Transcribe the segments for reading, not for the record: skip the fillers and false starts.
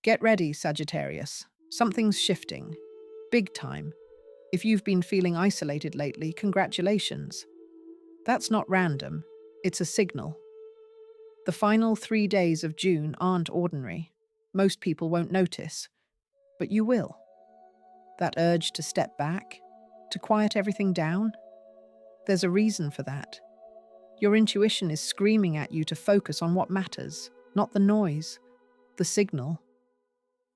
Get ready, Sagittarius. Something's shifting. Big time. If you've been feeling isolated lately, congratulations. That's not random. It's a signal. The final 3 days of June aren't ordinary. Most people won't notice, but you will. That urge to step back, to quiet everything down, there's a reason for that. Your intuition is screaming at you to focus on what matters, not the noise, the signal.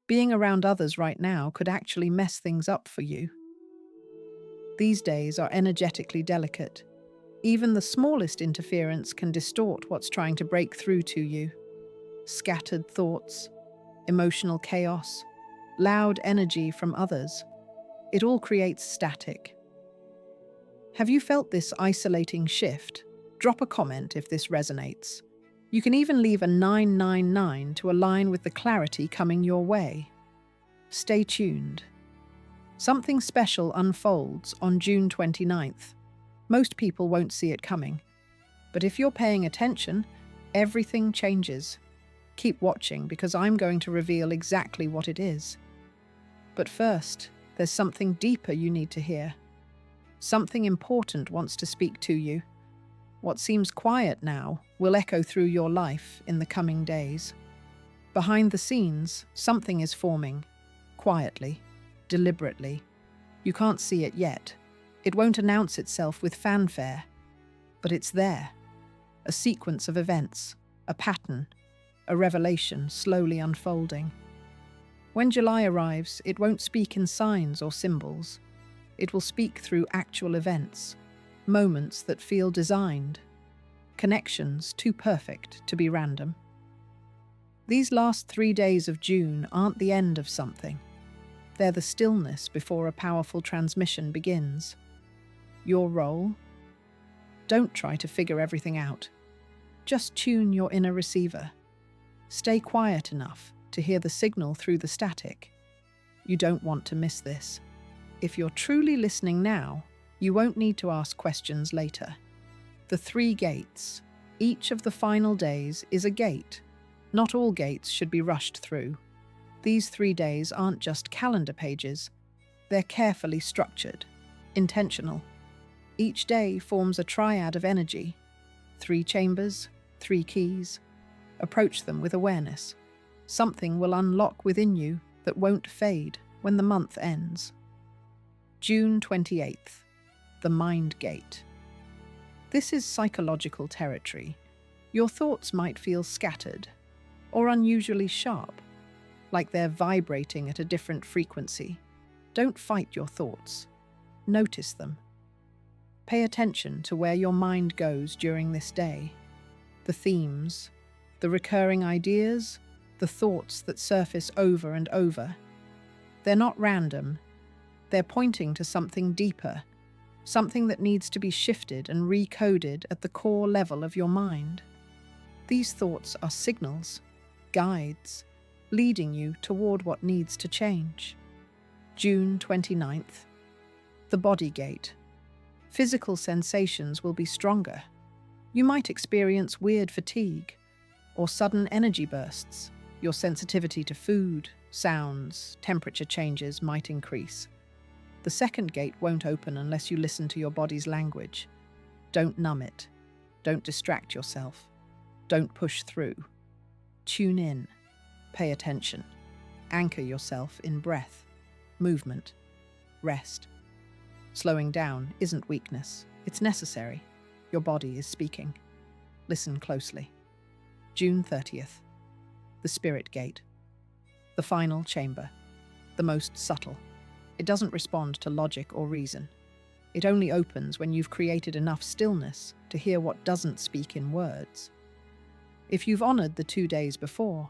Being around others right now could actually mess things up for you. These days are energetically delicate. Even the smallest interference can distort what's trying to break through to you. Scattered thoughts, emotional chaos, loud energy from others. It all creates static. Have you felt this isolating shift? Drop a comment if this resonates. You can even leave a 999 to align with the clarity coming your way. Stay tuned. Something special unfolds on June 29th. Most people won't see it coming. But if you're paying attention, everything changes. Keep watching because I'm going to reveal exactly what it is. But first, there's something deeper you need to hear. Something important wants to speak to you. What seems quiet now will echo through your life in the coming days. Behind the scenes, something is forming, quietly, deliberately. You can't see it yet. It won't announce itself with fanfare, but it's there. A sequence of events, a pattern, a revelation slowly unfolding. When July arrives, it won't speak in signs or symbols. It will speak through actual events, moments that feel designed, connections too perfect to be random. These last 3 days of June aren't the end of something. They're the stillness before a powerful transmission begins. Your role? Don't try to figure everything out. Just tune your inner receiver. Stay quiet enough to hear the signal through the static. You don't want to miss this. If you're truly listening now, you won't need to ask questions later. The 3 gates. Each of the final days is a gate. Not all gates should be rushed through. These 3 days aren't just calendar pages. They're carefully structured, intentional. Each day forms a triad of energy. 3 chambers, 3 keys. Approach them with awareness. Something will unlock within you that won't fade when the month ends. June 28th. The Mind Gate. This is psychological territory. Your thoughts might feel scattered or unusually sharp, like they're vibrating at a different frequency. Don't fight your thoughts. Notice them. Pay attention to where your mind goes during this day. The themes, the recurring ideas, the thoughts that surface over and over. They're not random. They're pointing to something deeper, something that needs to be shifted and recoded at the core level of your mind. These thoughts are signals, guides, leading you toward what needs to change. June 29th. The Body Gate. Physical sensations will be stronger. You might experience weird fatigue or sudden energy bursts. Your sensitivity to food, sounds, temperature changes might increase. The second gate won't open unless you listen to your body's language. Don't numb it. Don't distract yourself. Don't push through. Tune in. Pay attention. Anchor yourself in breath, movement, rest. Slowing down isn't weakness. It's necessary. Your body is speaking. Listen closely. June 30th. The Spirit Gate. The final chamber. The most subtle. It doesn't respond to logic or reason. It only opens when you've created enough stillness to hear what doesn't speak in words. If you've honored the 2 days before,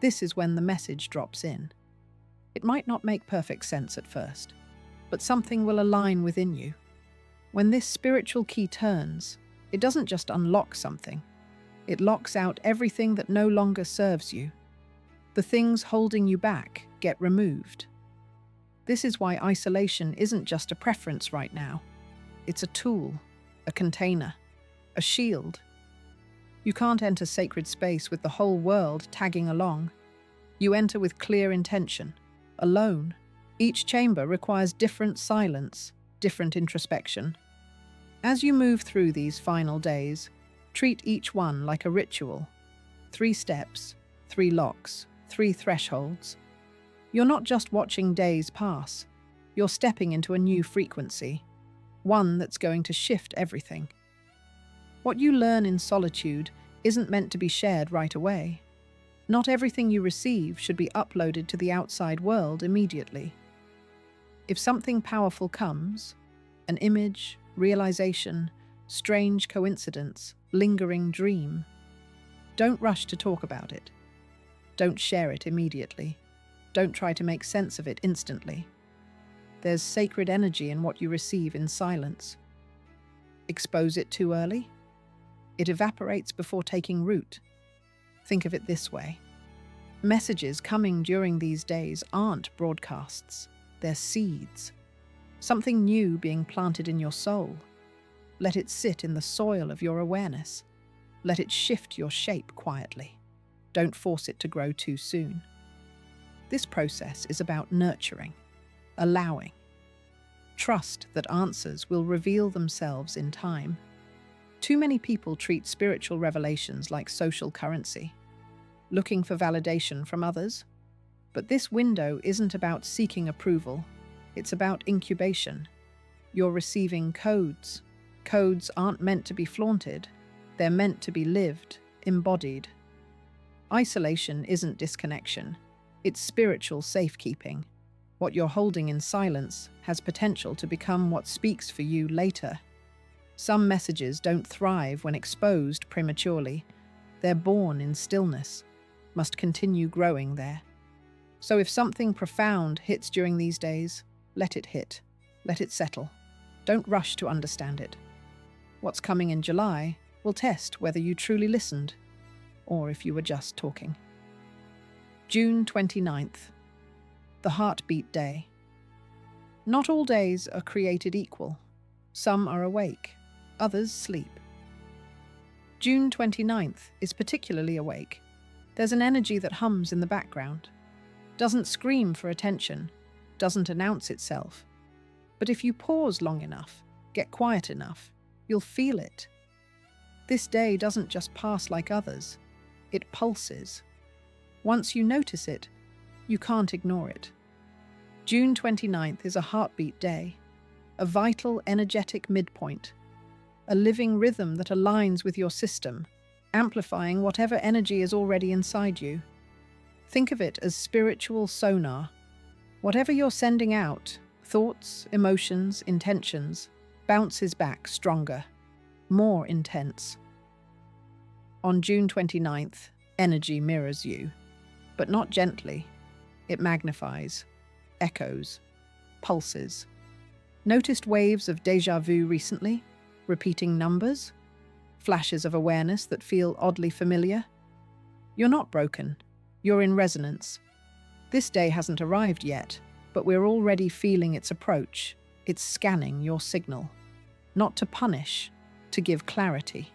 this is when the message drops in. It might not make perfect sense at first, but something will align within you. When this spiritual key turns, it doesn't just unlock something. It locks out everything that no longer serves you. The things holding you back get removed. This is why isolation isn't just a preference right now. It's a tool, a container, a shield. You can't enter sacred space with the whole world tagging along. You enter with clear intention, alone. Each chamber requires different silence, different introspection. As you move through these final days, treat each one like a ritual. 3 steps, 3 locks, 3 thresholds. You're not just watching days pass, you're stepping into a new frequency, one that's going to shift everything. What you learn in solitude isn't meant to be shared right away. Not everything you receive should be uploaded to the outside world immediately. If something powerful comes, an image, realization, strange coincidence, lingering dream, don't rush to talk about it. Don't share it immediately. Don't try to make sense of it instantly. There's sacred energy in what you receive in silence. Expose it too early? It evaporates before taking root. Think of it this way. Messages coming during these days aren't broadcasts. They're seeds. Something new being planted in your soul. Let it sit in the soil of your awareness. Let it shift your shape quietly. Don't force it to grow too soon. This process is about nurturing, allowing. Trust that answers will reveal themselves in time. Too many people treat spiritual revelations like social currency, looking for validation from others. But this window isn't about seeking approval. It's about incubation. You're receiving codes. Codes aren't meant to be flaunted. They're meant to be lived, embodied. Isolation isn't disconnection. It's spiritual safekeeping. What you're holding in silence has potential to become what speaks for you later. Some messages don't thrive when exposed prematurely. They're born in stillness, must continue growing there. So if something profound hits during these days, let it hit. Let it settle. Don't rush to understand it. What's coming in July will test whether you truly listened, or if you were just talking. June 29th. The Heartbeat Day. Not all days are created equal. Some are awake, others sleep. June 29th is particularly awake. There's an energy that hums in the background. Doesn't scream for attention, doesn't announce itself. But if you pause long enough, get quiet enough, you'll feel it. This day doesn't just pass like others, it pulses. Once you notice it, you can't ignore it. June 29th is a heartbeat day, a vital, energetic midpoint, a living rhythm that aligns with your system, amplifying whatever energy is already inside you. Think of it as spiritual sonar. Whatever you're sending out, thoughts, emotions, intentions, bounces back stronger, more intense. On June 29th, energy mirrors you, but not gently. It magnifies, echoes, pulses. Noticed waves of déjà vu recently? Repeating numbers? Flashes of awareness that feel oddly familiar? You're not broken. You're in resonance. This day hasn't arrived yet, but we're already feeling its approach. It's scanning your signal. Not to punish, to give clarity.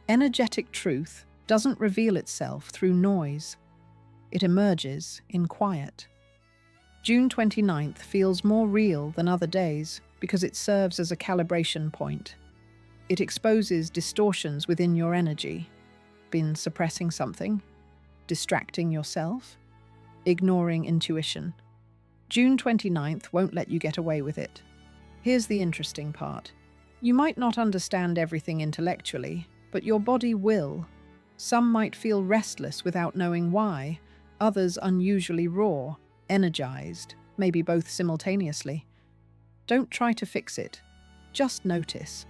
Energetic truth doesn't reveal itself through noise. It emerges in quiet. June 29th feels more real than other days because it serves as a calibration point. It exposes distortions within your energy. Been suppressing something? Distracting yourself? Ignoring intuition? June 29th won't let you get away with it. Here's the interesting part. You might not understand everything intellectually, but your body will. Some might feel restless without knowing why, others unusually raw, energized, maybe both simultaneously. Don't try to fix it. Just notice.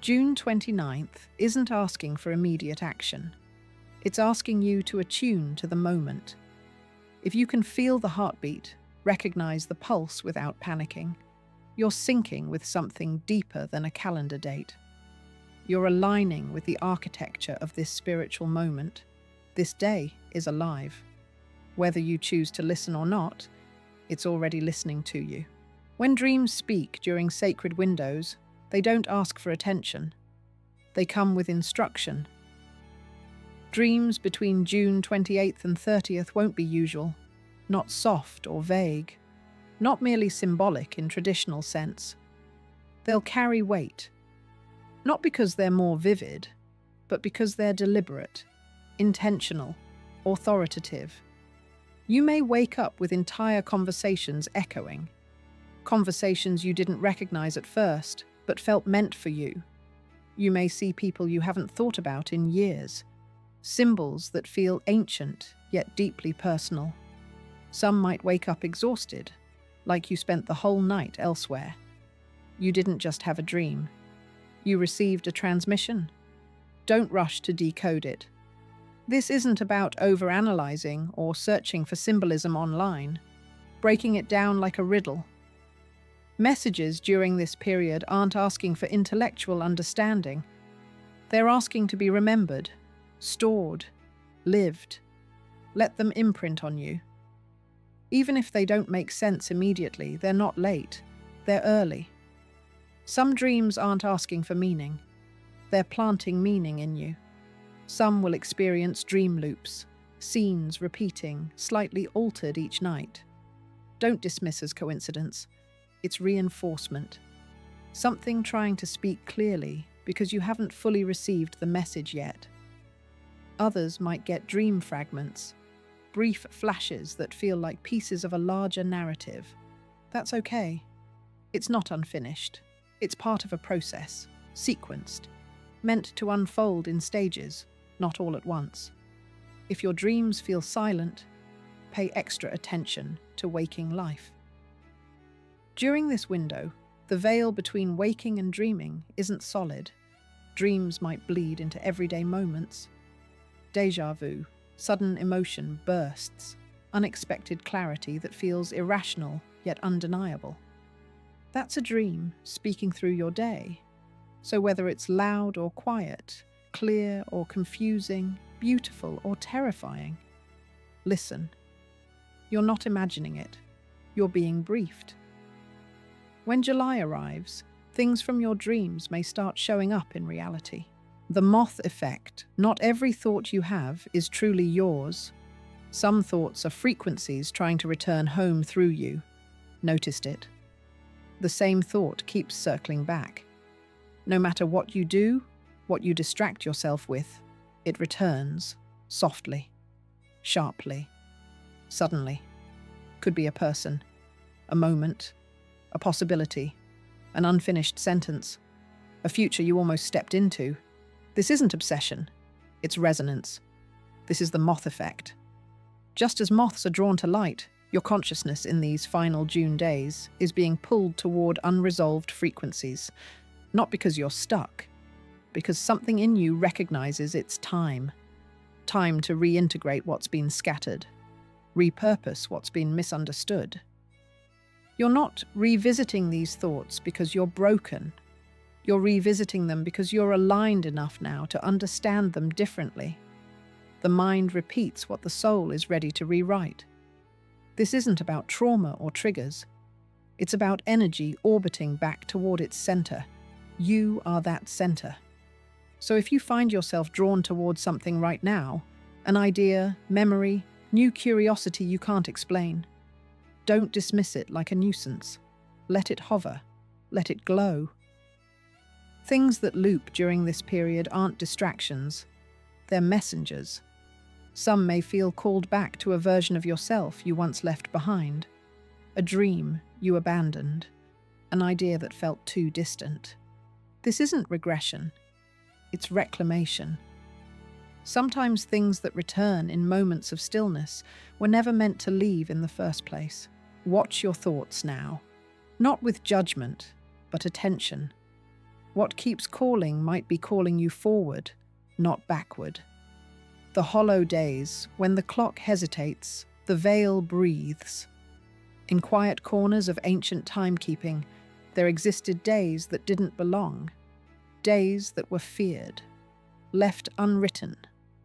June 29th isn't asking for immediate action. It's asking you to attune to the moment. If you can feel the heartbeat, recognize the pulse without panicking, you're syncing with something deeper than a calendar date. You're aligning with the architecture of this spiritual moment. This day is alive. Whether you choose to listen or not, it's already listening to you. When dreams speak during sacred windows, they don't ask for attention. They come with instruction. Dreams between June 28th and 30th won't be usual, not soft or vague, not merely symbolic in traditional sense. They'll carry weight, not because they're more vivid, but because they're deliberate, intentional, authoritative. You may wake up with entire conversations echoing, conversations you didn't recognize at first, but felt meant for you. You may see people you haven't thought about in years, symbols that feel ancient yet deeply personal. Some might wake up exhausted, like you spent the whole night elsewhere. You didn't just have a dream. You received a transmission. Don't rush to decode it. This isn't about overanalyzing or searching for symbolism online, breaking it down like a riddle. Messages during this period aren't asking for intellectual understanding. They're asking to be remembered, stored, lived. Let them imprint on you. Even if they don't make sense immediately, they're not late, they're early. Some dreams aren't asking for meaning. They're planting meaning in you. Some will experience dream loops, scenes repeating, slightly altered each night. Don't dismiss as coincidence. It's reinforcement. Something trying to speak clearly because you haven't fully received the message yet. Others might get dream fragments, brief flashes that feel like pieces of a larger narrative. That's okay. It's not unfinished. It's part of a process, sequenced, meant to unfold in stages, not all at once. If your dreams feel silent, pay extra attention to waking life. During this window, the veil between waking and dreaming isn't solid. Dreams might bleed into everyday moments. Déjà vu, sudden emotion bursts, unexpected clarity that feels irrational yet undeniable. That's a dream speaking through your day. So whether it's loud or quiet, clear or confusing, beautiful or terrifying, listen. You're not imagining it. You're being briefed. When July arrives, things from your dreams may start showing up in reality. The moth effect. Not every thought you have is truly yours. Some thoughts are frequencies trying to return home through you. Noticed it? The same thought keeps circling back. No matter what you do, what you distract yourself with, it returns, softly, sharply, suddenly. Could be a person, a moment, a possibility, an unfinished sentence, a future you almost stepped into. This isn't obsession, it's resonance. This is the moth effect. Just as moths are drawn to light, your consciousness in these final June days is being pulled toward unresolved frequencies, not because you're stuck, because something in you recognizes it's time to reintegrate what's been scattered, repurpose what's been misunderstood. You're not revisiting these thoughts because you're broken. You're revisiting them because you're aligned enough now to understand them differently. The mind repeats what the soul is ready to rewrite. This isn't about trauma or triggers. It's about energy orbiting back toward its center. You are that center. So if you find yourself drawn towards something right now, an idea, memory, new curiosity you can't explain, don't dismiss it like a nuisance. Let it hover. Let it glow. Things that loop during this period aren't distractions. They're messengers. Some may feel called back to a version of yourself you once left behind, a dream you abandoned, an idea that felt too distant. This isn't regression. It's reclamation. Sometimes things that return in moments of stillness were never meant to leave in the first place. Watch your thoughts now. Not with judgment, but attention. What keeps calling might be calling you forward, not backward. The hollow days, when the clock hesitates, the veil breathes. In quiet corners of ancient timekeeping, there existed days that didn't belong. Days that were feared, left unwritten,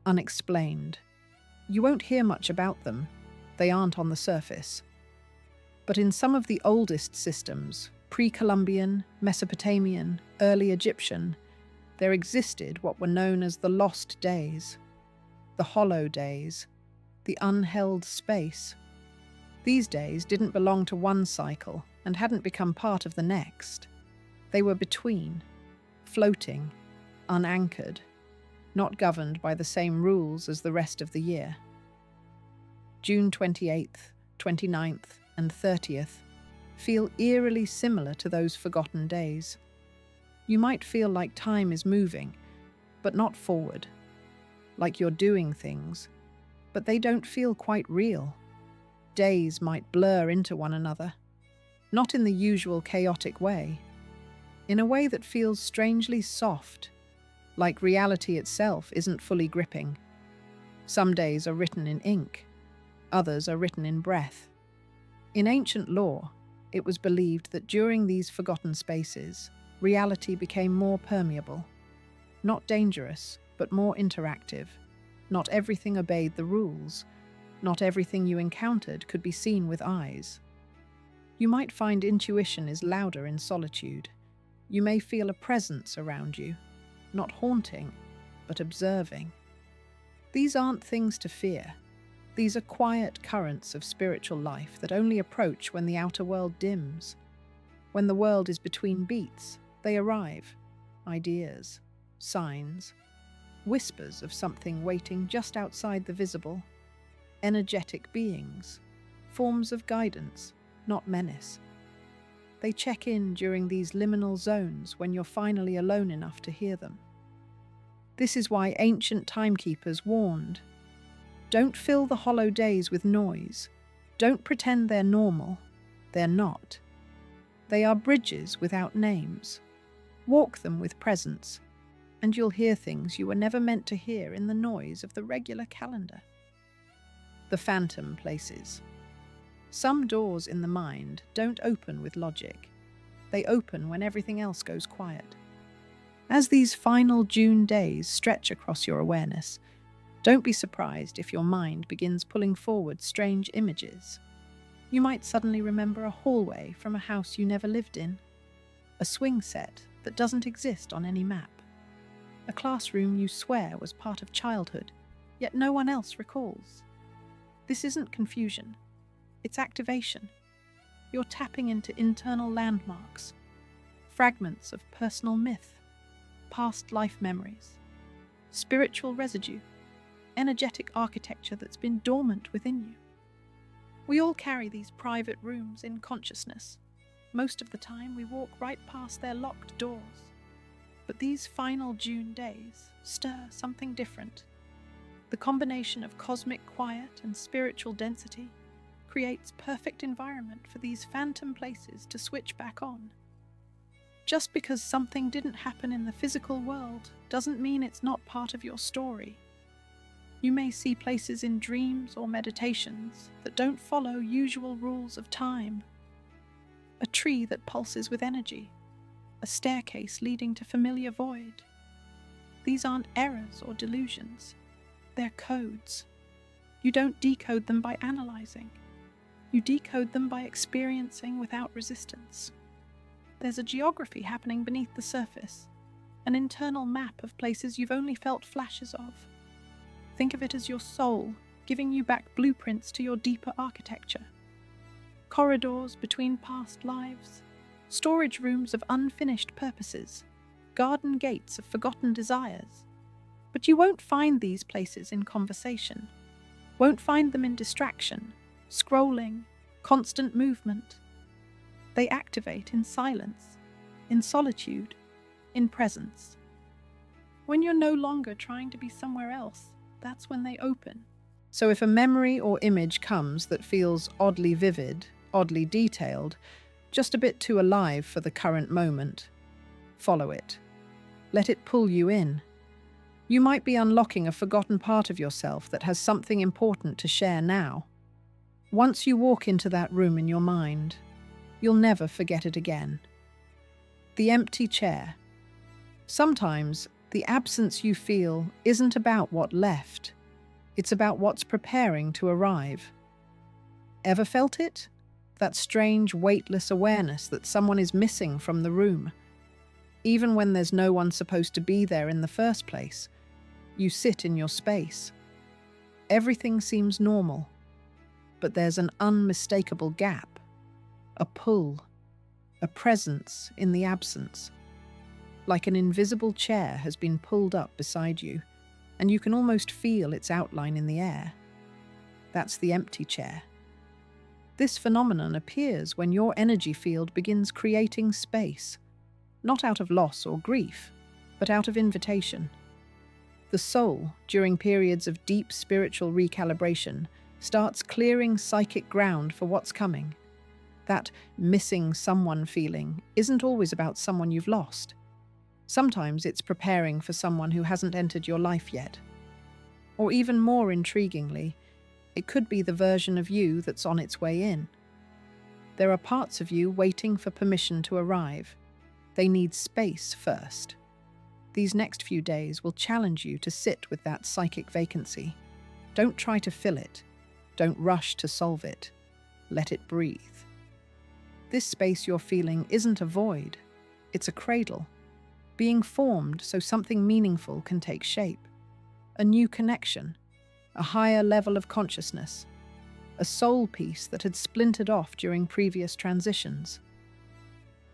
unexplained. You won't hear much about them. They aren't on the surface. But in some of the oldest systems, pre-Columbian, Mesopotamian, early Egyptian, there existed what were known as the lost days. the hollow days, the unheld space. These days didn't belong to one cycle and hadn't become part of the next. They were between, floating, unanchored, not governed by the same rules as the rest of the year. June 28th, 29th, and 30th feel eerily similar to those forgotten days. You might feel like time is moving, but not forward. Like you're doing things, but they don't feel quite real. Days might blur into one another, not in the usual chaotic way, in a way that feels strangely soft, like reality itself isn't fully gripping. Some days are written in ink, others are written in breath. In ancient lore, it was believed that during these forgotten spaces, reality became more permeable. Not dangerous, but more interactive. Not everything obeyed the rules. Not everything you encountered could be seen with eyes. You might find intuition is louder in solitude. You may feel a presence around you, not haunting, but observing. These aren't things to fear. These are quiet currents of spiritual life that only approach when the outer world dims. When the world is between beats, they arrive. Ideas, signs, whispers of something waiting just outside the visible. Energetic beings, forms of guidance, not menace. They check in during these liminal zones when you're finally alone enough to hear them. This is why ancient timekeepers warned, don't fill the hollow days with noise. Don't pretend they're normal. They're not. They are bridges without names. Walk them with presence, and you'll hear things you were never meant to hear in the noise of the regular calendar. The phantom places. Some doors in the mind don't open with logic. They open when everything else goes quiet. As these final June days stretch across your awareness, don't be surprised if your mind begins pulling forward strange images. You might suddenly remember a hallway from a house you never lived in, a swing set that doesn't exist on any map, a classroom you swear was part of childhood, yet no one else recalls. This isn't confusion, it's activation. You're tapping into internal landmarks, fragments of personal myth, past life memories, spiritual residue, energetic architecture that's been dormant within you. We all carry these private rooms in consciousness. Most of the time we walk right past their locked doors. But these final June days stir something different. The combination of cosmic quiet and spiritual density creates perfect environment for these phantom places to switch back on. Just because something didn't happen in the physical world doesn't mean it's not part of your story. You may see places in dreams or meditations that don't follow usual rules of time. A tree that pulses with energy, a staircase leading to familiar void. These aren't errors or delusions. They're codes. You don't decode them by analyzing. You decode them by experiencing without resistance. There's a geography happening beneath the surface, an internal map of places you've only felt flashes of. Think of it as your soul giving you back blueprints to your deeper architecture. Corridors between past lives, storage rooms of unfinished purposes, garden gates of forgotten desires. But you won't find these places in conversation, won't find them in distraction, scrolling, constant movement. They activate in silence, in solitude, in presence. When you're no longer trying to be somewhere else, that's when they open. So if a memory or image comes that feels oddly vivid, oddly detailed, just a bit too alive for the current moment, follow it. Let it pull you in. You might be unlocking a forgotten part of yourself that has something important to share now. Once you walk into that room in your mind, you'll never forget it again. The empty chair. Sometimes the absence you feel isn't about what left. It's about what's preparing to arrive. Ever felt it? That strange, weightless awareness that someone is missing from the room. Even when there's no one supposed to be there in the first place, you sit in your space, Everything seems normal, but there's an unmistakable gap, a pull, a presence in the absence. Like an invisible chair has been pulled up beside you, and you can almost feel its outline in the air. That's the empty chair. This phenomenon appears when your energy field begins creating space, not out of loss or grief, but out of invitation. The soul, during periods of deep spiritual recalibration, starts clearing psychic ground for what's coming. That missing someone feeling isn't always about someone you've lost. Sometimes it's preparing for someone who hasn't entered your life yet. Or even more intriguingly, it could be the version of you that's on its way in. There are parts of you waiting for permission to arrive. They need space first. These next few days will challenge you to sit with that psychic vacancy. Don't try to fill it. Don't rush to solve it. Let it breathe. This space you're feeling isn't a void. It's a cradle, being formed so something meaningful can take shape. A new connection, a higher level of consciousness, a soul piece that had splintered off during previous transitions.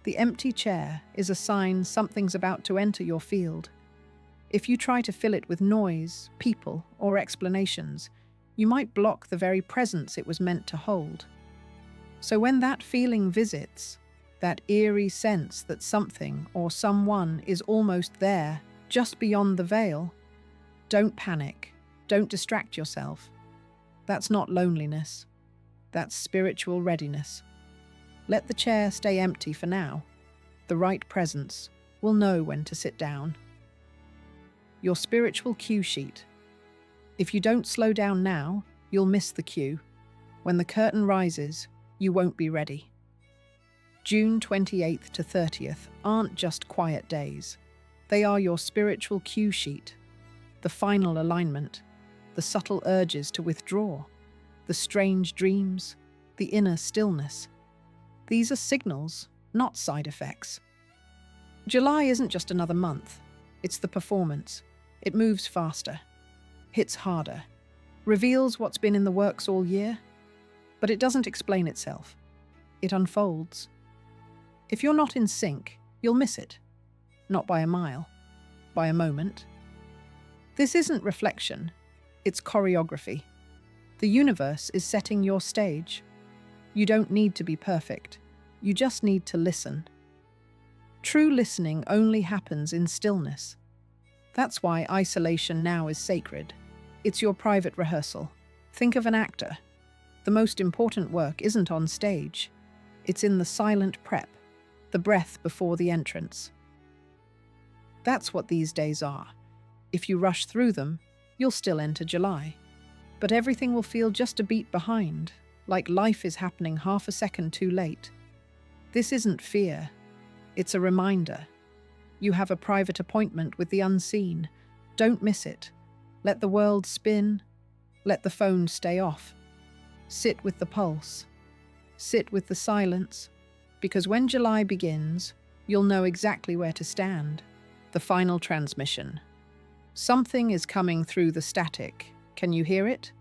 The empty chair is a sign something's about to enter your field. If you try to fill it with noise, people, or explanations, you might block the very presence it was meant to hold. So when that feeling visits, that eerie sense that something or someone is almost there, just beyond the veil, don't panic. Don't distract yourself. That's not loneliness. That's spiritual readiness. Let the chair stay empty for now. The right presence will know when to sit down. Your spiritual cue sheet. If you don't slow down now, you'll miss the cue. When the curtain rises, you won't be ready. June 28th to 30th aren't just quiet days. They are your spiritual cue sheet. The final alignment, the subtle urges to withdraw, the strange dreams, the inner stillness. These are signals, not side effects. July isn't just another month. It's the performance. It moves faster, hits harder, reveals what's been in the works all year, but it doesn't explain itself. It unfolds. If you're not in sync, you'll miss it. Not by a mile, by a moment. This isn't reflection. It's choreography. The universe is setting your stage. You don't need to be perfect. You just need to listen. True listening only happens in stillness. That's why isolation now is sacred. It's your private rehearsal. Think of an actor. The most important work isn't on stage. It's in the silent prep, the breath before the entrance. That's what these days are. If you rush through them, you'll still enter July. But everything will feel just a beat behind, like life is happening half a second too late. This isn't fear. It's a reminder. You have a private appointment with the unseen. Don't miss it. Let the world spin. Let the phone stay off. Sit with the pulse. Sit with the silence. Because when July begins, you'll know exactly where to stand. The final transmission. Something is coming through the static. Can you hear it?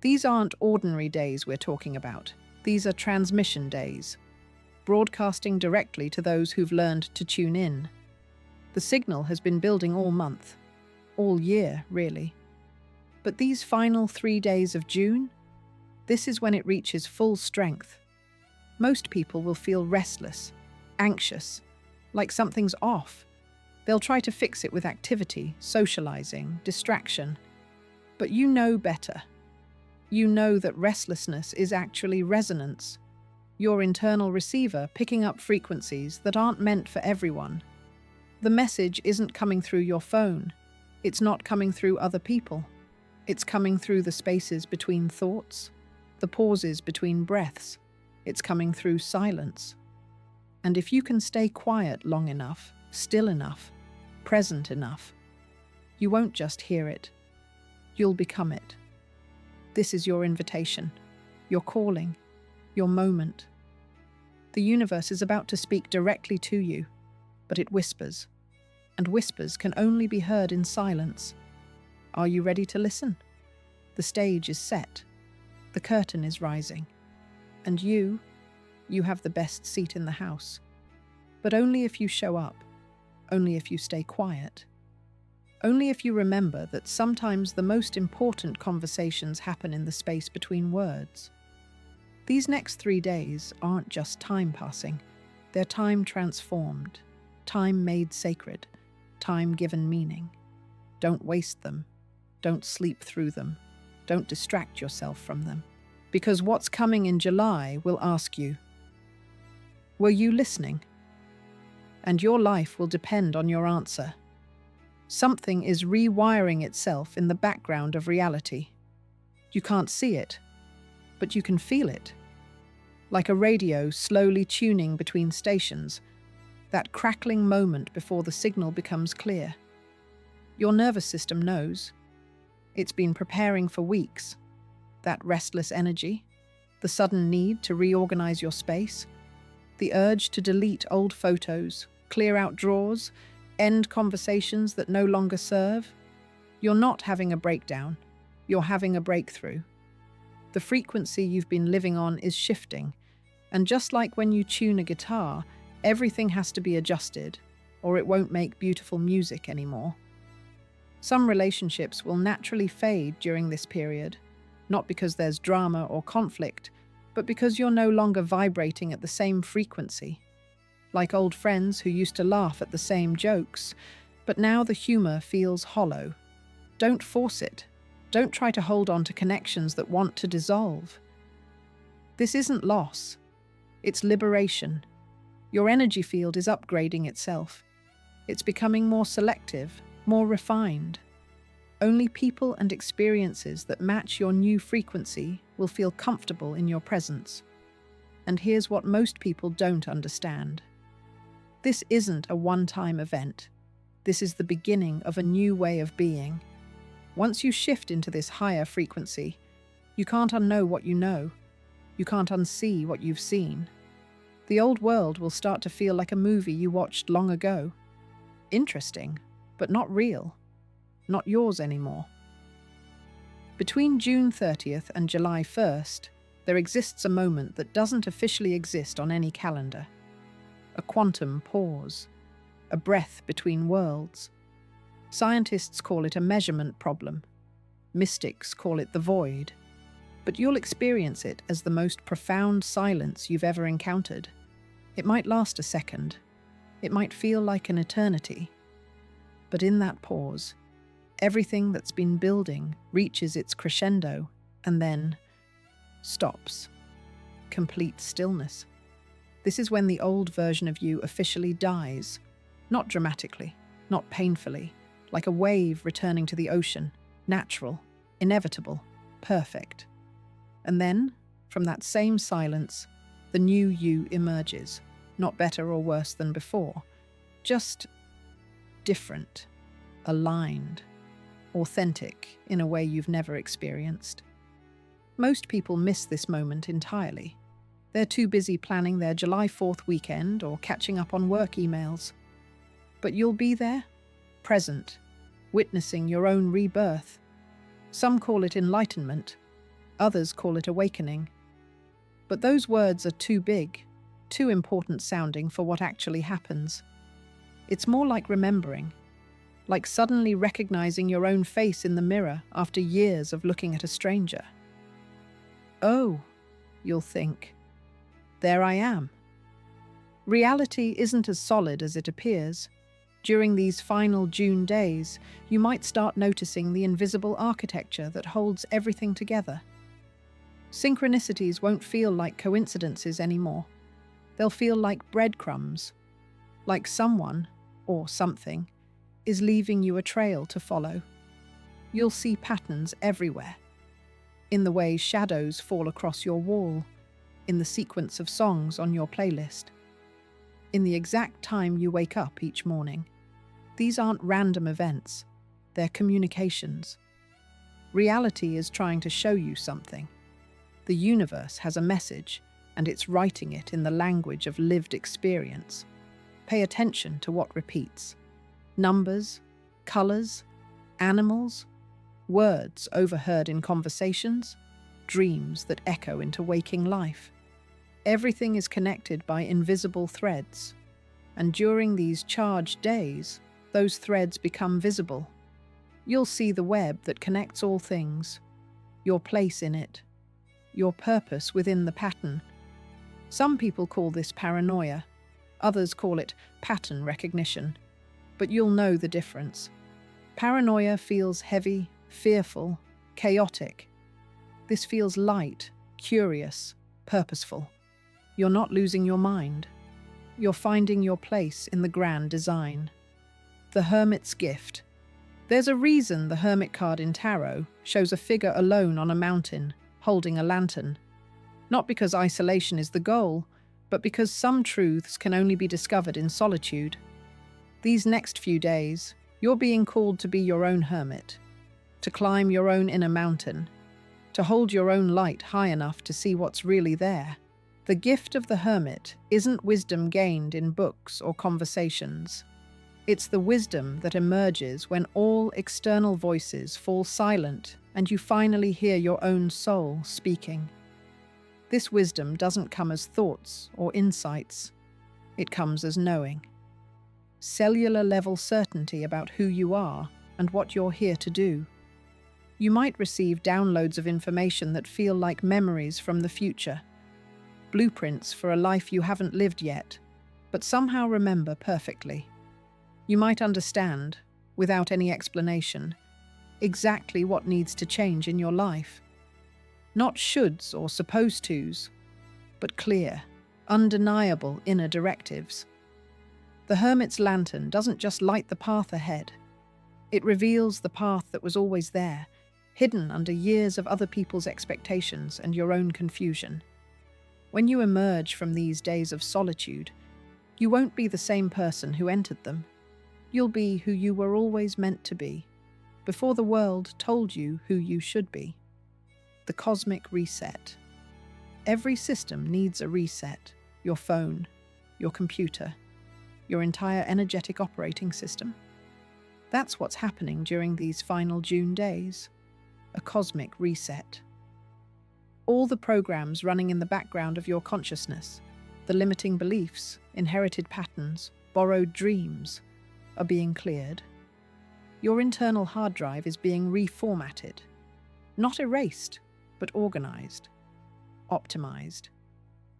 These aren't ordinary days we're talking about. These are transmission days, broadcasting directly to those who've learned to tune in. The signal has been building all month, all year, really. But these final 3 days of June, this is when it reaches full strength. Most people will feel restless, anxious, like something's off. They'll try to fix it with activity, socializing, distraction. But you know better. You know that restlessness is actually resonance, your internal receiver picking up frequencies that aren't meant for everyone. The message isn't coming through your phone. It's not coming through other people. It's coming through the spaces between thoughts, the pauses between breaths. It's coming through silence. And if you can stay quiet long enough, still enough, present enough, you won't just hear it. You'll become it. This is your invitation, your calling, your moment. The universe is about to speak directly to you, but it whispers, and whispers can only be heard in silence. Are you ready to listen? The stage is set. The curtain is rising. And you have the best seat in the house. But only if you show up. Only if you stay quiet. Only if you remember that sometimes the most important conversations happen in the space between words. These next 3 days aren't just time passing. They're time transformed, time made sacred, time given meaning. Don't waste them. Don't sleep through them. Don't distract yourself from them. Because what's coming in July will ask you, were you listening? And your life will depend on your answer. Something is rewiring itself in the background of reality. You can't see it, but you can feel it. Like a radio slowly tuning between stations, that crackling moment before the signal becomes clear. Your nervous system knows. It's been preparing for weeks. That restless energy, the sudden need to reorganize your space, the urge to delete old photos, clear out drawers, end conversations that no longer serve. You're not having a breakdown. You're having a breakthrough. The frequency you've been living on is shifting, and just like when you tune a guitar, everything has to be adjusted, or it won't make beautiful music anymore. Some relationships will naturally fade during this period, not because there's drama or conflict, but because you're no longer vibrating at the same frequency. Like old friends who used to laugh at the same jokes, but now the humor feels hollow. Don't force it. Don't try to hold on to connections that want to dissolve. This isn't loss. It's liberation. Your energy field is upgrading itself. It's becoming more selective, more refined. Only people and experiences that match your new frequency will feel comfortable in your presence. And here's what most people don't understand. This isn't a one-time event. This is the beginning of a new way of being. Once you shift into this higher frequency, you can't unknow what you know. You can't unsee what you've seen. The old world will start to feel like a movie you watched long ago. Interesting, but not real. Not yours anymore. Between June 30th and July 1st, there exists a moment that doesn't officially exist on any calendar. A quantum pause. A breath between worlds. Scientists call it a measurement problem. Mystics call it the void. But you'll experience it as the most profound silence you've ever encountered. It might last a second. It might feel like an eternity. But in that pause, everything that's been building reaches its crescendo and then stops. Complete stillness. This is when the old version of you officially dies. Not dramatically, not painfully, like a wave returning to the ocean, natural, inevitable, perfect. And then, from that same silence, the new you emerges, not better or worse than before, just different, aligned, authentic in a way you've never experienced. Most people miss this moment entirely. They're too busy planning their July 4th weekend or catching up on work emails. But you'll be there, present, witnessing your own rebirth. Some call it enlightenment, others call it awakening. But those words are too big, too important sounding for what actually happens. It's more like remembering, like suddenly recognizing your own face in the mirror after years of looking at a stranger. Oh, you'll think, there I am. Reality isn't as solid as it appears. During these final June days, you might start noticing the invisible architecture that holds everything together. Synchronicities won't feel like coincidences anymore. They'll feel like breadcrumbs, like someone, or something, is leaving you a trail to follow. You'll see patterns everywhere. In the way shadows fall across your wall, in the sequence of songs on your playlist, in the exact time you wake up each morning. These aren't random events, they're communications. Reality is trying to show you something. The universe has a message, and it's writing it in the language of lived experience. Pay attention to what repeats. Numbers, colors, animals. words overheard in conversations, dreams that echo into waking life. Everything is connected by invisible threads, and during these charged days, those threads become visible. You'll see the web that connects all things, your place in it, your purpose within the pattern. Some people call this paranoia, others call it pattern recognition, but you'll know the difference. Paranoia feels heavy, fearful, chaotic. This feels light, curious, purposeful. You're not losing your mind. You're finding your place in the grand design. The Hermit's Gift. There's a reason the Hermit card in Tarot shows a figure alone on a mountain, holding a lantern. Not because isolation is the goal, but because some truths can only be discovered in solitude. These next few days, you're being called to be your own hermit, to climb your own inner mountain, to hold your own light high enough to see what's really there. The gift of the hermit isn't wisdom gained in books or conversations. It's the wisdom that emerges when all external voices fall silent and you finally hear your own soul speaking. This wisdom doesn't come as thoughts or insights. It comes as knowing. Cellular level certainty about who you are and what you're here to do. You might receive downloads of information that feel like memories from the future, blueprints for a life you haven't lived yet, but somehow remember perfectly. You might understand, without any explanation, exactly what needs to change in your life. Not shoulds or supposed tos, but clear, undeniable inner directives. The Hermit's lantern doesn't just light the path ahead. It reveals the path that was always there, hidden under years of other people's expectations and your own confusion. When you emerge from these days of solitude, you won't be the same person who entered them. You'll be who you were always meant to be, before the world told you who you should be. The cosmic reset. Every system needs a reset. Your phone, your computer, your entire energetic operating system. That's what's happening during these final June days. A cosmic reset. All the programs running in the background of your consciousness, the limiting beliefs, inherited patterns, borrowed dreams, are being cleared. Your internal hard drive is being reformatted. Not erased, but organized, optimized,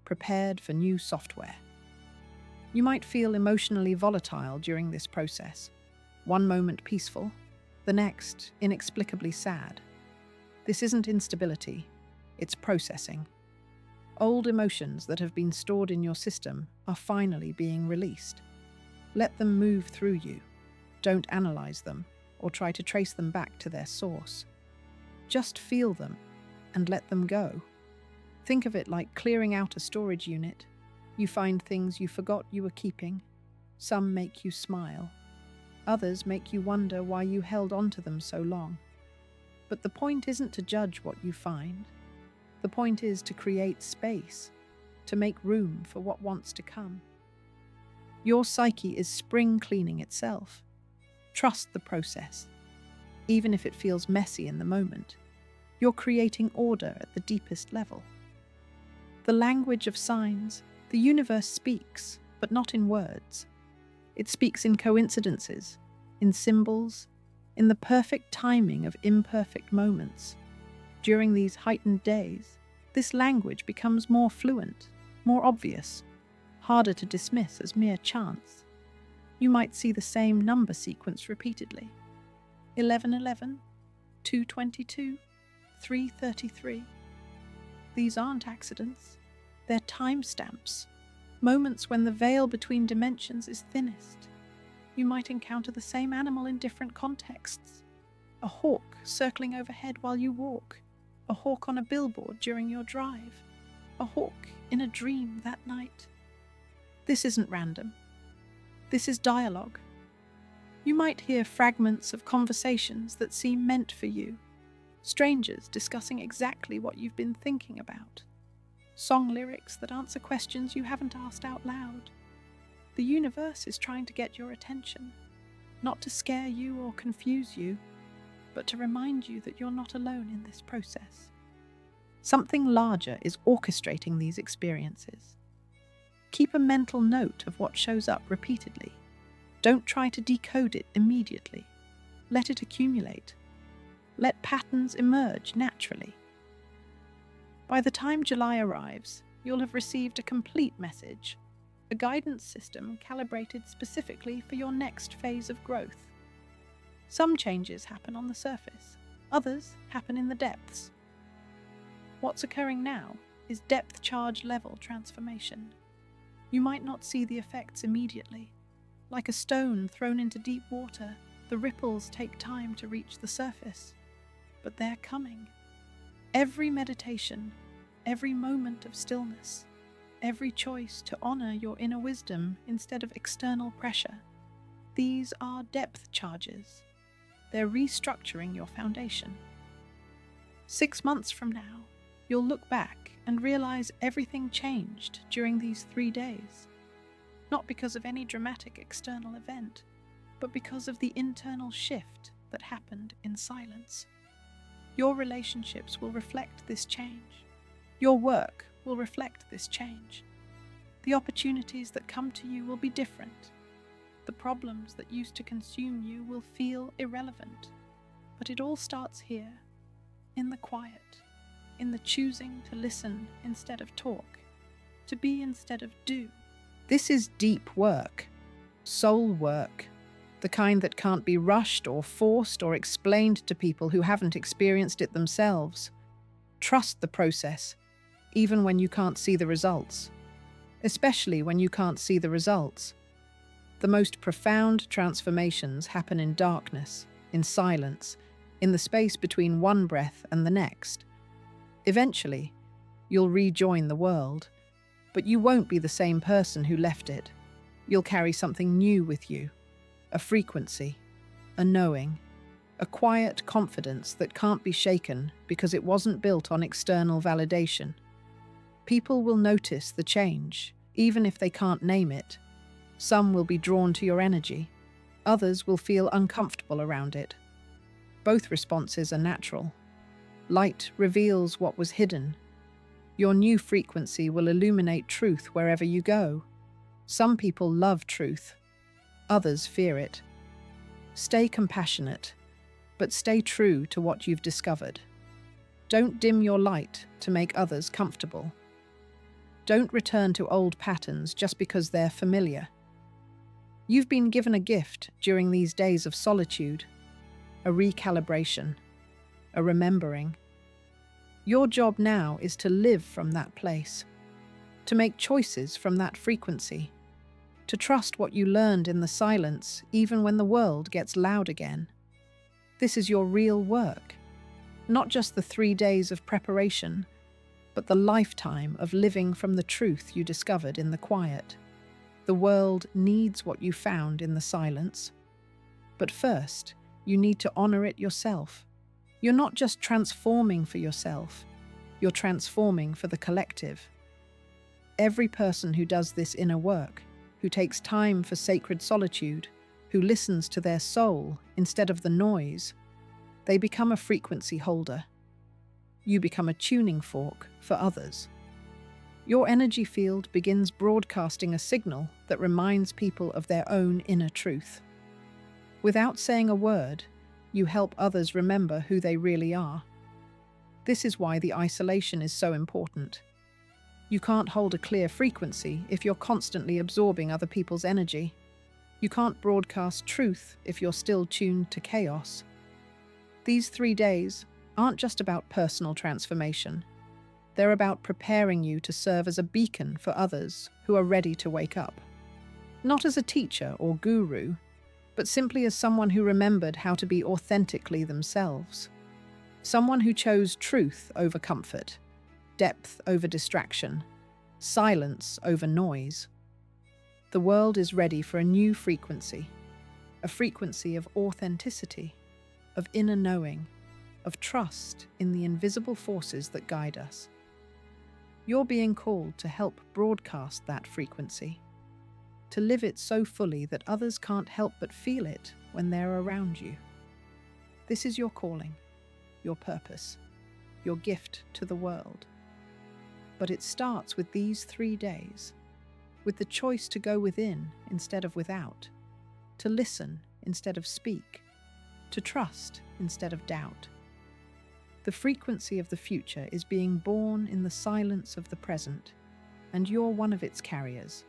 prepared for new software. You might feel emotionally volatile during this process. One moment peaceful, the next inexplicably sad. This isn't instability, it's processing. Old emotions that have been stored in your system are finally being released. Let them move through you. Don't analyze them or try to trace them back to their source. Just feel them and let them go. Think of it like clearing out a storage unit. You find things you forgot you were keeping. Some make you smile. Others make you wonder why you held on to them so long. But the point isn't to judge what you find. The point is to create space, to make room for what wants to come. Your psyche is spring cleaning itself. Trust the process. Even if it feels messy in the moment, you're creating order at the deepest level. The language of signs, the universe speaks, but not in words. It speaks in coincidences, in symbols, in the perfect timing of imperfect moments. During these heightened days, this language becomes more fluent, more obvious, harder to dismiss as mere chance. You might see the same number sequence repeatedly. 1111, 222, 333. These aren't accidents. They're timestamps, moments when the veil between dimensions is thinnest. You might encounter the same animal in different contexts. A hawk circling overhead while you walk. A hawk on a billboard during your drive. A hawk in a dream that night. This isn't random. This is dialogue. You might hear fragments of conversations that seem meant for you. Strangers discussing exactly what you've been thinking about. Song lyrics that answer questions you haven't asked out loud. The universe is trying to get your attention, not to scare you or confuse you, but to remind you that you're not alone in this process. Something larger is orchestrating these experiences. Keep a mental note of what shows up repeatedly. Don't try to decode it immediately. Let it accumulate. Let patterns emerge naturally. By the time July arrives, you'll have received a complete message, a guidance system calibrated specifically for your next phase of growth. Some changes happen on the surface, others happen in the depths. What's occurring now is depth charge level transformation. You might not see the effects immediately. Like a stone thrown into deep water, the ripples take time to reach the surface. But they're coming. Every meditation, every moment of stillness, every choice to honor your inner wisdom instead of external pressure, these are depth charges. They're restructuring your foundation. 6 months from now, you'll look back and realize everything changed during these 3 days. Not because of any dramatic external event, but because of the internal shift that happened in silence. Your relationships will reflect this change. Your work will reflect this change. The opportunities that come to you will be different. The problems that used to consume you will feel irrelevant. But it all starts here, in the quiet, in the choosing to listen instead of talk, to be instead of do. This is deep work, soul work, the kind that can't be rushed or forced or explained to people who haven't experienced it themselves. Trust the process, even when you can't see the results. Especially when you can't see the results. The most profound transformations happen in darkness, in silence, in the space between one breath and the next. Eventually, you'll rejoin the world, but you won't be the same person who left it. You'll carry something new with you. A frequency, a knowing, a quiet confidence that can't be shaken because it wasn't built on external validation. People will notice the change, even if they can't name it. Some will be drawn to your energy. Others will feel uncomfortable around it. Both responses are natural. Light reveals what was hidden. Your new frequency will illuminate truth wherever you go. Some people love truth. Others fear it. Stay compassionate, but stay true to what you've discovered. Don't dim your light to make others comfortable. Don't return to old patterns just because they're familiar. You've been given a gift during these days of solitude, a recalibration, a remembering. Your job now is to live from that place, to make choices from that frequency, to trust what you learned in the silence even when the world gets loud again. This is your real work, not just the 3 days of preparation, but the lifetime of living from the truth you discovered in the quiet. The world needs what you found in the silence. But first, you need to honor it yourself. You're not just transforming for yourself, you're transforming for the collective. Every person who does this inner work, who takes time for sacred solitude, who listens to their soul instead of the noise, they become a frequency holder. You become a tuning fork for others. Your energy field begins broadcasting a signal that reminds people of their own inner truth. Without saying a word, you help others remember who they really are. This is why the isolation is so important. You can't hold a clear frequency if you're constantly absorbing other people's energy. You can't broadcast truth if you're still tuned to chaos. These 3 days aren't just about personal transformation. They're about preparing you to serve as a beacon for others who are ready to wake up. Not as a teacher or guru, but simply as someone who remembered how to be authentically themselves. Someone who chose truth over comfort, depth over distraction, silence over noise. The world is ready for a new frequency, a frequency of authenticity, of inner knowing, of trust in the invisible forces that guide us. You're being called to help broadcast that frequency, to live it so fully that others can't help but feel it when they're around you. This is your calling, your purpose, your gift to the world. But it starts with these 3 days, with the choice to go within instead of without, to listen instead of speak, to trust instead of doubt. The frequency of the future is being born in the silence of the present, and you're one of its carriers.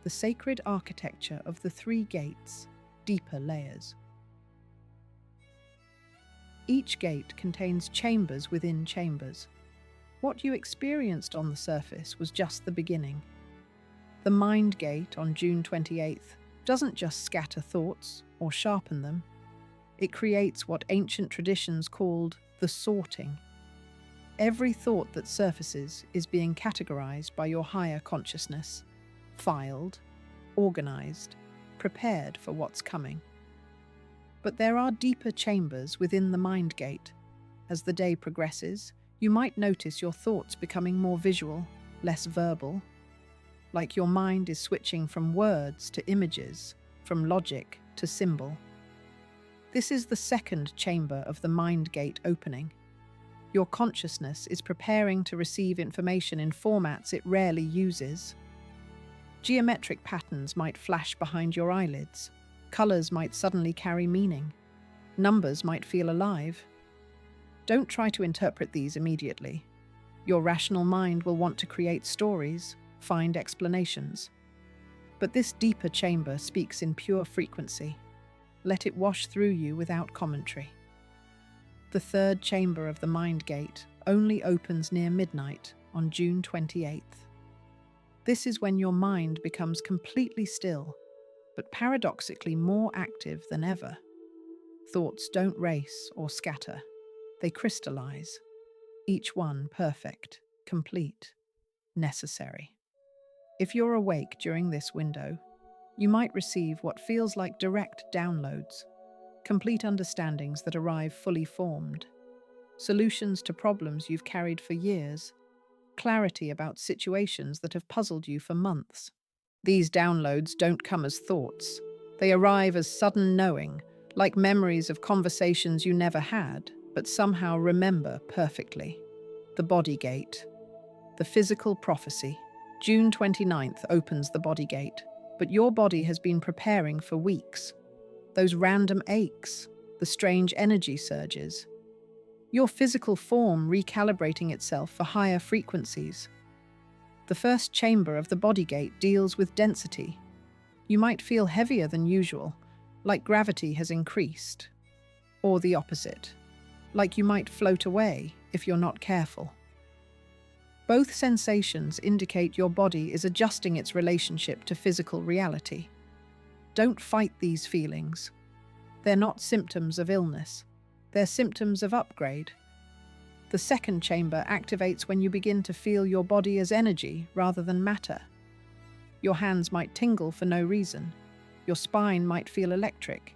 The sacred architecture of the 3 gates, deeper layers. Each gate contains chambers within chambers. What you experienced on the surface was just the beginning. The mind gate on June 28th doesn't just scatter thoughts or sharpen them. It creates what ancient traditions called the sorting. Every thought that surfaces is being categorized by your higher consciousness, filed, organized, prepared for what's coming. But there are deeper chambers within the mind gate. As the day progresses, you might notice your thoughts becoming more visual, less verbal, like your mind is switching from words to images, from logic to symbol. This is the second chamber of the mind gate opening. Your consciousness is preparing to receive information in formats it rarely uses. Geometric patterns might flash behind your eyelids. Colors might suddenly carry meaning. Numbers might feel alive. Don't try to interpret these immediately. Your rational mind will want to create stories, find explanations. But this deeper chamber speaks in pure frequency. Let it wash through you without commentary. The third chamber of the mind gate only opens near midnight on June 28th. This is when your mind becomes completely still, but paradoxically more active than ever. Thoughts don't race or scatter. They crystallize, each one perfect, complete, necessary. If you're awake during this window, you might receive what feels like direct downloads, complete understandings that arrive fully formed, solutions to problems you've carried for years, clarity about situations that have puzzled you for months. These downloads don't come as thoughts. They arrive as sudden knowing, like memories of conversations you never had, but somehow remember perfectly. The body gate. The physical prophecy. June 29th opens the body gate, but your body has been preparing for weeks. Those random aches, the strange energy surges. Your physical form recalibrating itself for higher frequencies. The first chamber of the body gate deals with density. You might feel heavier than usual, like gravity has increased. Or the opposite, like you might float away if you're not careful. Both sensations indicate your body is adjusting its relationship to physical reality. Don't fight these feelings. They're not symptoms of illness. They're symptoms of upgrade. The second chamber activates when you begin to feel your body as energy rather than matter. Your hands might tingle for no reason. Your spine might feel electric.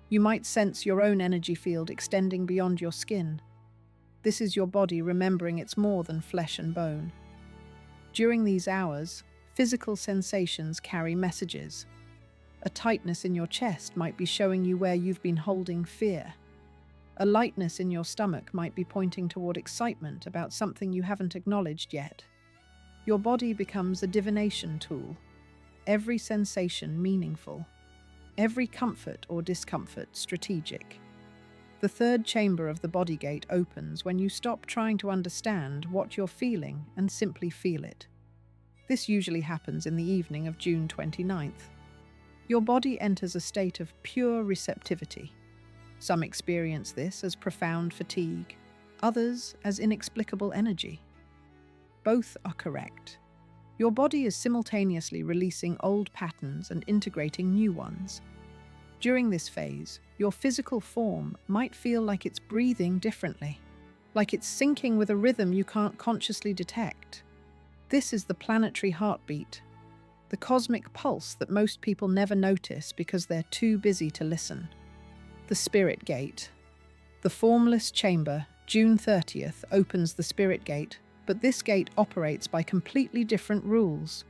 You might sense your own energy field extending beyond your skin. This is your body remembering it's more than flesh and bone. During these hours, physical sensations carry messages. A tightness in your chest might be showing you where you've been holding fear. A lightness in your stomach might be pointing toward excitement about something you haven't acknowledged yet. Your body becomes a divination tool, every sensation meaningful, every comfort or discomfort strategic. The third chamber of the body gate opens when you stop trying to understand what you're feeling and simply feel it. This usually happens in the evening of June 29th. Your body enters a state of pure receptivity. Some experience this as profound fatigue, others as inexplicable energy. Both are correct. Your body is simultaneously releasing old patterns and integrating new ones. During this phase, your physical form might feel like it's breathing differently, like it's syncing with a rhythm you can't consciously detect. This is the planetary heartbeat, the cosmic pulse that most people never notice because they're too busy to listen. The spirit gate. The formless chamber, June 30th, opens the spirit gate, but this gate operates by completely different rules.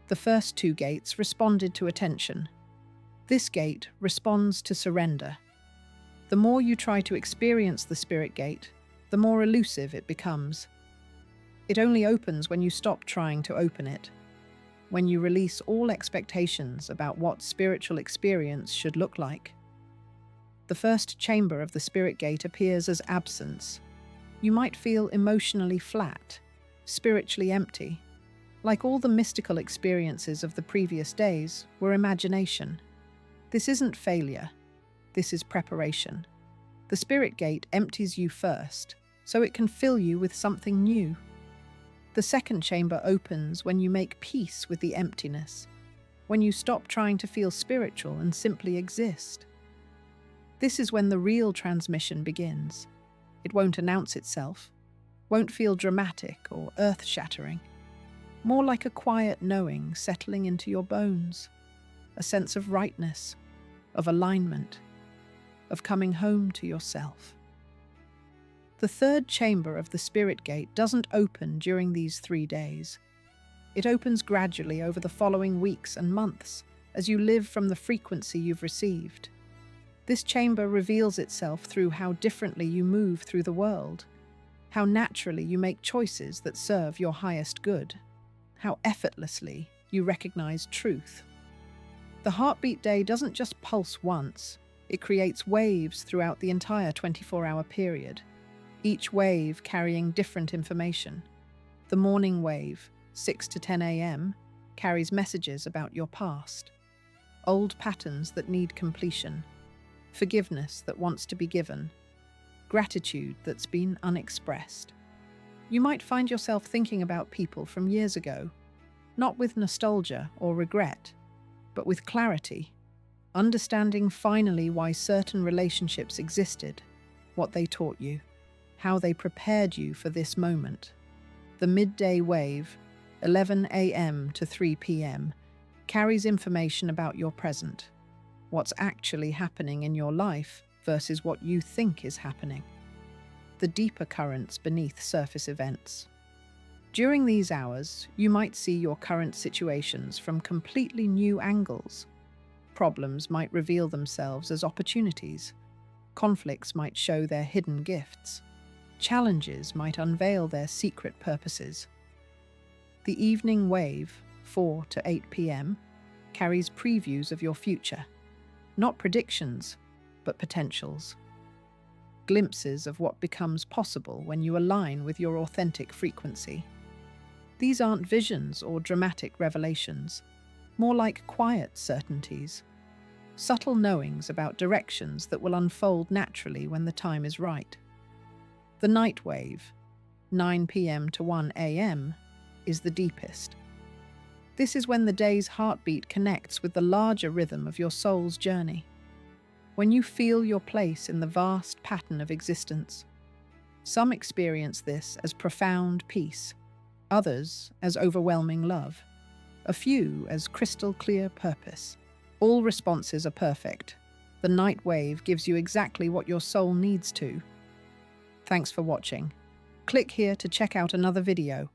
The first 2 gates responded to attention. This gate responds to surrender. The more you try to experience the spirit gate, the more elusive it becomes. It only opens when you stop trying to open it, when you release all expectations about what spiritual experience should look like. The first chamber of the spirit gate appears as absence. You might feel emotionally flat, spiritually empty, like all the mystical experiences of the previous days were imagination. This isn't failure. This is preparation. The spirit gate empties you first, so it can fill you with something new. The second chamber opens when you make peace with the emptiness, when you stop trying to feel spiritual and simply exist. This is when the real transmission begins. It won't announce itself, won't feel dramatic or earth-shattering. More like a quiet knowing settling into your bones, a sense of rightness, of alignment, of coming home to yourself. The third chamber of the spirit gate doesn't open during these 3 days. It opens gradually over the following weeks and months as you live from the frequency you've received. This chamber reveals itself through how differently you move through the world, how naturally you make choices that serve your highest good, how effortlessly you recognize truth. The heartbeat day doesn't just pulse once, it creates waves throughout the entire 24-hour period, each wave carrying different information. The morning wave, 6 to 10 a.m., carries messages about your past, old patterns that need completion, forgiveness that wants to be given, gratitude that's been unexpressed. You might find yourself thinking about people from years ago, not with nostalgia or regret, but with clarity, understanding finally why certain relationships existed, what they taught you, how they prepared you for this moment. The midday wave, 11 a.m. to 3 p.m., carries information about your present, what's actually happening in your life versus what you think is happening, the deeper currents beneath surface events. During these hours, you might see your current situations from completely new angles. Problems might reveal themselves as opportunities. Conflicts might show their hidden gifts. Challenges might unveil their secret purposes. The evening wave, 4 to 8 p.m., carries previews of your future. Not predictions, but potentials. Glimpses of what becomes possible when you align with your authentic frequency. These aren't visions or dramatic revelations, more like quiet certainties, subtle knowings about directions that will unfold naturally when the time is right. The night wave, 9 p.m. to 1 a.m., is the deepest. This is when the day's heartbeat connects with the larger rhythm of your soul's journey. When you feel your place in the vast pattern of existence. Some experience this as profound peace, others as overwhelming love, a few as crystal clear purpose. All responses are perfect. The night wave gives you exactly what your soul needs to. Thanks for watching. Click here to check out another video.